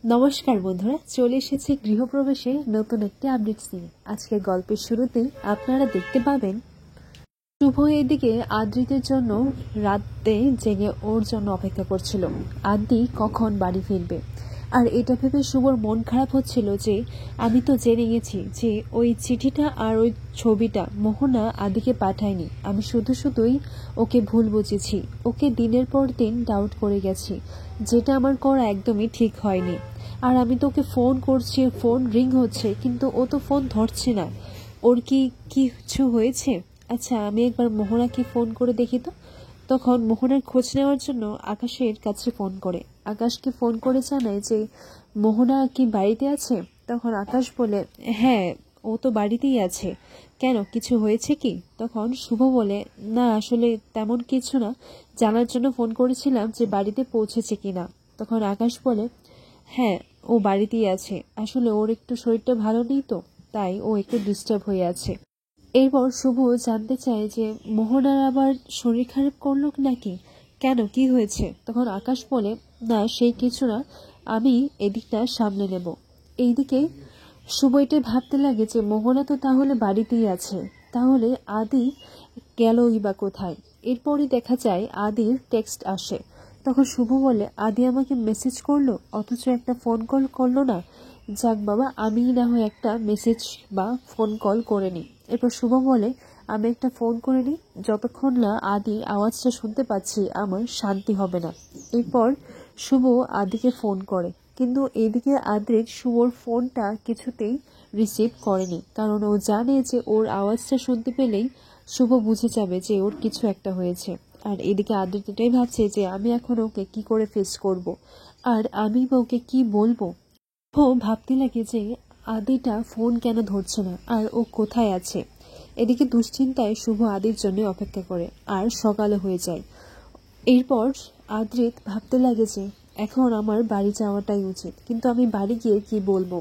নমস্কার বন্ধুরা, চলে এসেছে গৃহপ্রবেশে নতুন একটি আপডেট নিয়ে। আজকের গল্পের শুরুতেই আপনারা দেখতে পাবেন শুভ এদিকে আদ্রিতের জন্য রাতে জেগে ওর জন্য অপেক্ষা করছিল আদি কখন বাড়ি ফিরবে। আর এটা ভেবে শুভর মন খারাপ হচ্ছিল যে আমি তো জেনে গেছি যে ওই চিঠিটা আর ওই ছবিটা মোহনা আদিকে পাঠায়নি। আমি শুধুই ওকে ভুল বুঝেছি, ওকে দিনের পর দিন ডাউট করে গেছি, যেটা আমার করা একদমই ঠিক হয়নি। আর আমি তো ওকে ফোন করছি, ফোন রিং হচ্ছে, কিন্তু ও তো ফোন ধরছে না। ওর কি কিছু হয়েছে? আচ্ছা, আমি একবার মোহনাকে ফোন করে দেখি তো। তখন মোহনার খোঁজ নেওয়ার জন্য আকাশের কাছে ফোন করে, আকাশকে ফোন করে জানায় যে মোহনা কি বাড়িতে আছে। তখন আকাশ বলে, হ্যাঁ, ও তো বাড়িতেই আছে। কেন, কিছু হয়েছে কি? তখন শুভ বলে, না আসলে তেমন কিছু না, জানার জন্য ফোন করেছিলাম যে বাড়িতে পৌঁছেছে কিনা। তখন আকাশ বলে, হ্যাঁ, ও বাড়িতেই আছে, আসলে ওর একটু শরীরটা ভালো নেই তো, তাই ও একটু ডিস্টার্ব হয়ে আছে। এরপর শুভ জানতে চায় যে মোহনার আবার শরীর খারাপ করলো নাকি, কেন, কি হয়েছে? তখন আকাশ বলে, না সেই কিছু না, আমি এদিকটা সামলে নেব। এইদিকে শুভ এটাই ভাবতে লাগে যে মোহনা তো তাহলে বাড়িতেই আছে, তাহলে আদি গেলই বা কোথায়। এরপরই দেখা যায় আদির টেক্সট আসে। তখন শুভ বলে, আদি আমাকে মেসেজ করলো অথচ একটা ফোন কল করলো না। যাক বাবা, আমি না হয় একটা মেসেজ বা ফোন কল করে নিই। এরপর শুভ বলে, আমি একটা ফোন করে নিই, যতক্ষণ না আদির আওয়াজটা শুনতে পাচ্ছি আমার শান্তি হবে না। এরপর শুভ আদিকে ফোন করে, কিন্তু এইদিকে আদ্রিত শুভর ফোনটা কিছুতেই রিসিভ করেনি, কারণ ও জানে যে ওর আওয়াজটা শুনতে পেলেই শুভ বুঝে যাবে যে ওর কিছু একটা হয়েছে। আর এদিকে আদ্রিত এটাই ভাবছে যে আমি এখন ওকে কি করে ফেস করব, আর আমি বা ওকে কি বলবো। ও ভাবতে লাগে যে আদিটা ফোন কেন ধরছে না, আর ও কোথায় আছে। এদিকে দুশ্চিন্তায় শুভ আদির জন্য অপেক্ষা করে, আর সকালে হয়ে যায়। এরপর আদ্রিত ভাবতে লাগে যে এখন আমার বাড়ি যাওয়াটাই উচিত, কিন্তু আমি বাড়ি গিয়ে কি বলবো।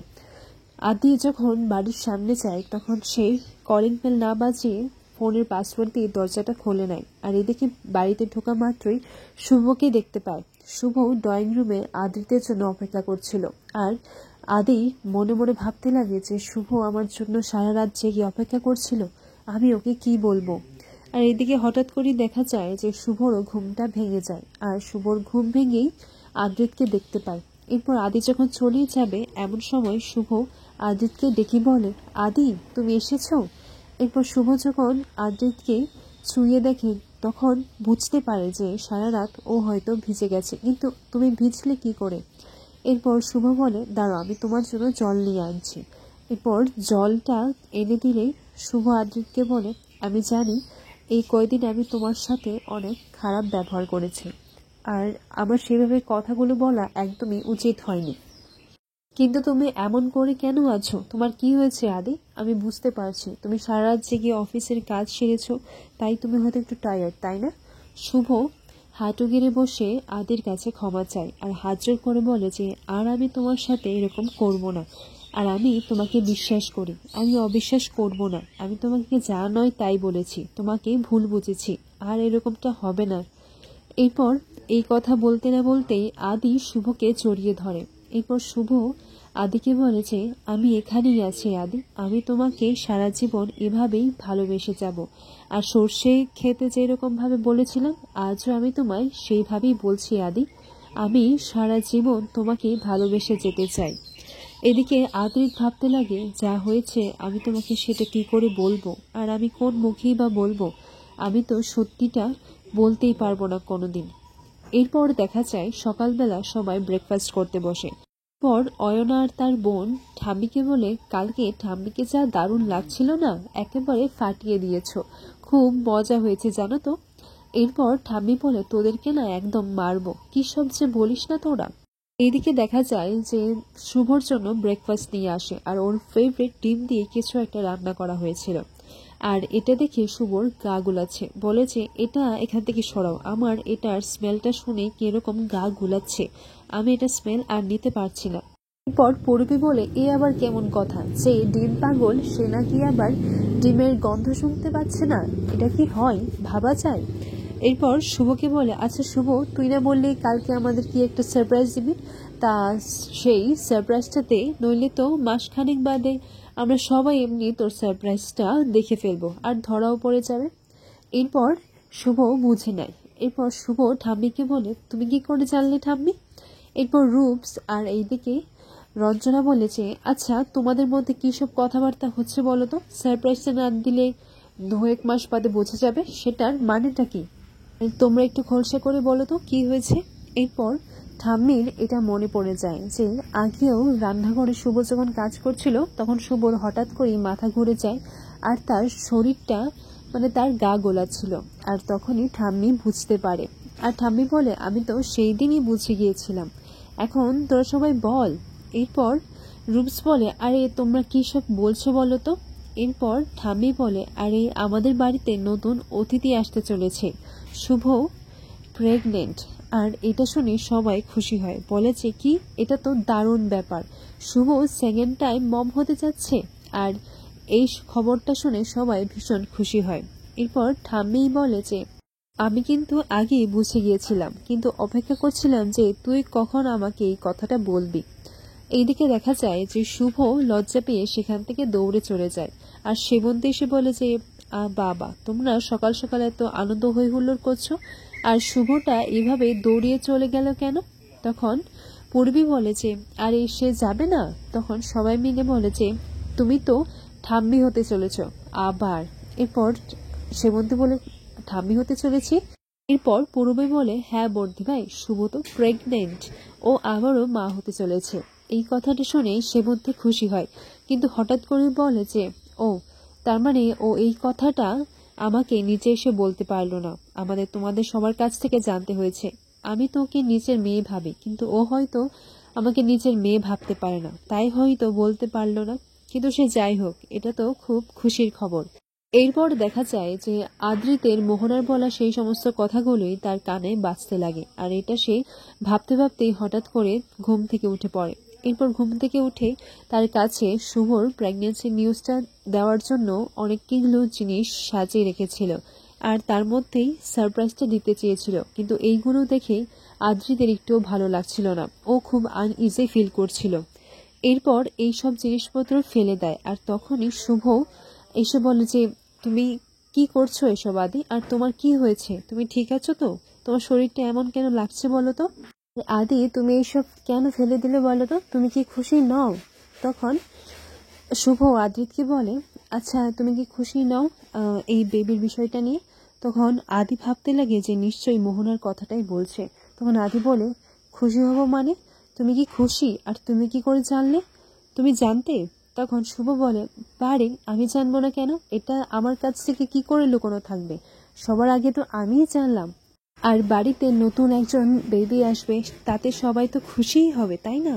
আদি যখন বাড়ির সামনে যায় তখন সে কলিং বেল না বাজিয়ে ফোনের পাসওয়ার্ড দিয়ে দরজাটা খুলে নেয়। আর এদিকে বাড়িতে ঢোকা মাত্রই শুভকে দেখতে পায়। শুভ ড্রয়িং রুমে আদ্রিতের জন্য অপেক্ষা করছিল, আর আদি মনে মনে ভাবতে লাগে যে শুভ আমার জন্য সারা রাত জেগে অপেক্ষা করছিল, আমি ওকে কি বলবো। আর এদিকে হঠাৎ করেই দেখা যায় যে শুভরও ঘুমটা ভেঙে যায়, আর শুভর ঘুম ভেঙেই আদ্রিতকে দেখতে পায়। এরপর আদি যখন চলে যাবে এমন সময় শুভ আদ্রিতকে ডেকে বলে, আদি তুমি এসেছো। এরপর শুভ যখন আদ্রিতকে ছুঁয়ে দেখে তখন বুঝতে পারে যে সারা রাত ও হয়তো ভিজে গেছে, কিন্তু তুমি ভিজলে কি করে। এরপর শুভ বলে, দাঁড়াও, আমি তোমার জন্য জল নিয়ে আনছি। এরপর জলটা এনে দিলেই শুভ আদ্রিতকে বলে, আমি জানি এই কয়দিন আমি তোমার সাথে অনেক খারাপ ব্যবহার করেছি, আর আমার সেভাবে কথাগুলো বলা একদমই উচিত হয়নি, কিন্তু তুমি এমন করে কেন আছো, তোমার কি হয়েছে আদি? আমি বুঝতে পারছি তুমি সারা রাত জেগে অফিসের কাজ সেরেছো, তাই তুমি হয়তো একটু টায়ার্ড, তাই না? শুভ হাঁটু গেড়ে বসে আদির কাছে ক্ষমা চায়, আর হাত জোর করে বলে যে আর আমি তোমার সাথে এরকম করব না, আর আমি তোমাকে বিশ্বাস করি, আমি অবিশ্বাস করব না। আমি তোমাকে যা নয় তাই বলেছি, তোমাকে ভুল বুঝেছি, আর এরকমটা হবে না। এরপর এই কথা বলতে না বলতেই আদি শুভকে জড়িয়ে ধরে। এরপর শুভ আদিকে বলে যে আমি এখানেই আছি আদি, আমি তোমাকে সারা জীবন এভাবেই ভালোবেসে যাব, আর সর্ষে খেতে যেরকম ভাবে বলেছিলাম আজও আমি তোমায় সেইভাবেই বলছি আদি, আমি সারা জীবন তোমাকে ভালোবেসে যেতে চাই। এদিকে আদ্রিত ভাবতে লাগে, যা হয়েছে আমি তোমাকে সেটা কি করে বলবো, আর আমি কোন মুখেই বা বলবো, আমি তো সত্যিটা বলতেই পারবো না কোনোদিন। এরপর দেখা যায় সকালবেলা সবাই ব্রেকফাস্ট করতে বসে। পর অয়না আর তার বোন ঠাম্মিকে বলে, কালকে ঠাম্মিকে যা দারুণ লাগছিল না, একেবারে ফাটিয়ে দিয়েছো, খুব মজা হয়েছে জানো তো। এরপর ঠাম্মি বলে, তোদেরকে না একদম মারবো, কি সব যে বলিস না তোরা। এইদিকে দেখা যায় যে শুভর জন্য ব্রেকফাস্ট নিয়ে আসে, আর ওর ফেভারিট ডিম দিয়ে কিছু একটা রান্না করা হয়েছিল। আর এটা দেখে শুভর গা গুলাচ্ছে, বলে যে এটা এখান থেকে সরাও, আমার এটার স্মেলটা শুনে কিরকম গা গুলাচ্ছে, আমি এটা স্মেল আর নিতে পারছি না। এরপর পূর্বী বলে, এ আবার কেমন কথা, যে ডিম পাগল সে নাকি আবার ডিমের গন্ধ শুনতে পাচ্ছে না, এটা কি হয়, ভাবা যায়। এরপর শুভকে বলে, আচ্ছা শুভ, তুই না বললি কালকে আমাদের কি একটা সারপ্রাইজ দিবি, তা সেই সারপ্রাইজটাতে নইলে তো মাসখানেক বাদে আমরা সবাই এমনি তোর সারপ্রাইজটা দেখে ফেলবো আর ধরাও পড়ে যাবে। এরপর শুভ বুঝে নেয়। এরপর শুভ ঠাম্মিকে বলে, তুমি কি করে জানলে ঠাম্মি? এরপর রূপস আর এইদিকে রঞ্জনা বলেছে, আচ্ছা তোমাদের মধ্যে কী সব কথাবার্তা হচ্ছে বলো তো? সারপ্রাইজটা না দিলে 2-1 মাস বাদে বোঝা যাবে, সেটার মানেটা কি? তোমরা একটু খোলসা করে বলো তো কি হয়েছে। এরপর ঠাম্মির এটা মনে পড়ে যায় যে আগেও রান্নাঘরে শুভ যখন কাজ করছিল তখন শুভর হঠাৎ করেই মাথা ঘুরে যায় আর তার শরীরটা তার গা গোলাচ্ছিল, আর তখনই ঠাম্মি বুঝতে পারে। আর ঠাম্মি বলে, আমি তো সেই দিনই বুঝে গিয়েছিলাম, এখন তোরা সবাই বল। এরপর রূপস বলে, আরে তোমরা কি সব বলছো বলো তো? এরপর ঠাম্মি বলে, আরে আমাদের বাড়িতে নতুন অতিথি আসতে চলেছে, শুভ প্রেগনেন্ট। আর এটা শুনে সবাই খুশি হয়, বলেছে কি এটা তো দারুণ ব্যাপার, শুভ সেকেন্ড টাইম মম হতে যাচ্ছে। আর এই খবরটা শুনে সবাই ভীষণ খুশি হয়। এরপর ঠাম্মি বলে যে আমি কিন্তু আগেই বুঝে গিয়েছিলাম, কিন্তু অপেক্ষা করছিলাম যে তুই কখন আমাকে এই কথাটা বলবি। এইদিকে দেখা যায় যে শুভ লজ্জা পেয়ে সেখান থেকে দৌড়ে চলে যায়, আর সেবন্তী এসে বলে যে বাবা, তোমরা সকাল সকাল এত আনন্দ হই হুল্লোড় করছো, আর শুভটা এভাবে দৌড়িয়ে চলে গেল কেন? তখন পূর্বী বলে যে আরে সে যাবে না। তখন সবাই মিলে বলে যে তুমি তো ঠাম্মি হতে চলেছ আবার। এরপর সেবন্তী বলে, ঠাম্মি হতে চলেছি? এরপর পূর্বী বলে, হ্যাঁ বর্দি ভাই, শুভ তো প্রেগনেন্ট, ও আবারও মা হতে চলেছে। এই কথাটা শুনে সেবন্তী খুশি হয়, কিন্তু হঠাৎ করে বলে যে ও তার মানে ও এই কথাটা আমাকে নিচে এসে বলতে পারলো না, তোমাদের সবার কাছ থেকে জানতে হয়েছে। আমি তো ওকে নিজের মেয়ে ভাবি, কিন্তু ও হয়তো আমাকে নিজের মেয়ে ভাবতে পারে না, তাই হয়তো বলতে পারলো না। কিন্তু সে যাই হোক, এটা তো খুব খুশির খবর। এরপর দেখা যায় যে আদ্রিতের মোহনার বলা সেই সমস্ত কথাগুলোই তার কানে বাজতে লাগে, আর এটা সে ভাবতে ভাবতেই হঠাৎ করে ঘুম থেকে উঠে পড়ে। এরপর ঘুম থেকে উঠে তার কাছে শুভর প্রেগনেন্সি নিউজটা দেওয়ার জন্য অনেকগুলো জিনিস সাজিয়ে রেখেছিল, আর তার মধ্যেই সারপ্রাইজটা দিতে চেয়েছিল, কিন্তু এইগুলো দেখে আদ্রিতের একটুও ভালো লাগছিল না, ও খুব আনইজি ফিল করছিল। এরপর এই সব জিনিসপত্র ফেলে দেয়, আর তখনই শুভ এসে বলে যে তুমি কি করছো এসব আদি, আর তোমার কি হয়েছে, তুমি ঠিক আছো তো? তোমার শরীরটা এমন কেন লাগছে বলো তো? আদি, তুমি এইসব কেন ফেলে দিলে বলো তো? তুমি কি খুশি নও? তখন শুভ আদ্রিতকে বলে, আচ্ছা তুমি কি খুশি নও এই বেবির বিষয়টা নিয়ে? তখন আদি ভাবতে লাগে যে নিশ্চয়ই মোহনার কথাটাই বলছে। তখন আদি বলে, খুশি হব মানে? তুমি কি খুশি? আর তুমি কি করে জানলে? তুমি জানতে? তখন শুভ বলে, বারে আমি জানবো না কেন, এটা আমার কাছ থেকে কি করে লুকোনো থাকবে, সবার আগে তো আমিই জানলাম। আর বাড়িতে নতুন একজন বেবি আসবে, তাতে সবাই তো খুশিই হবে, তাই না?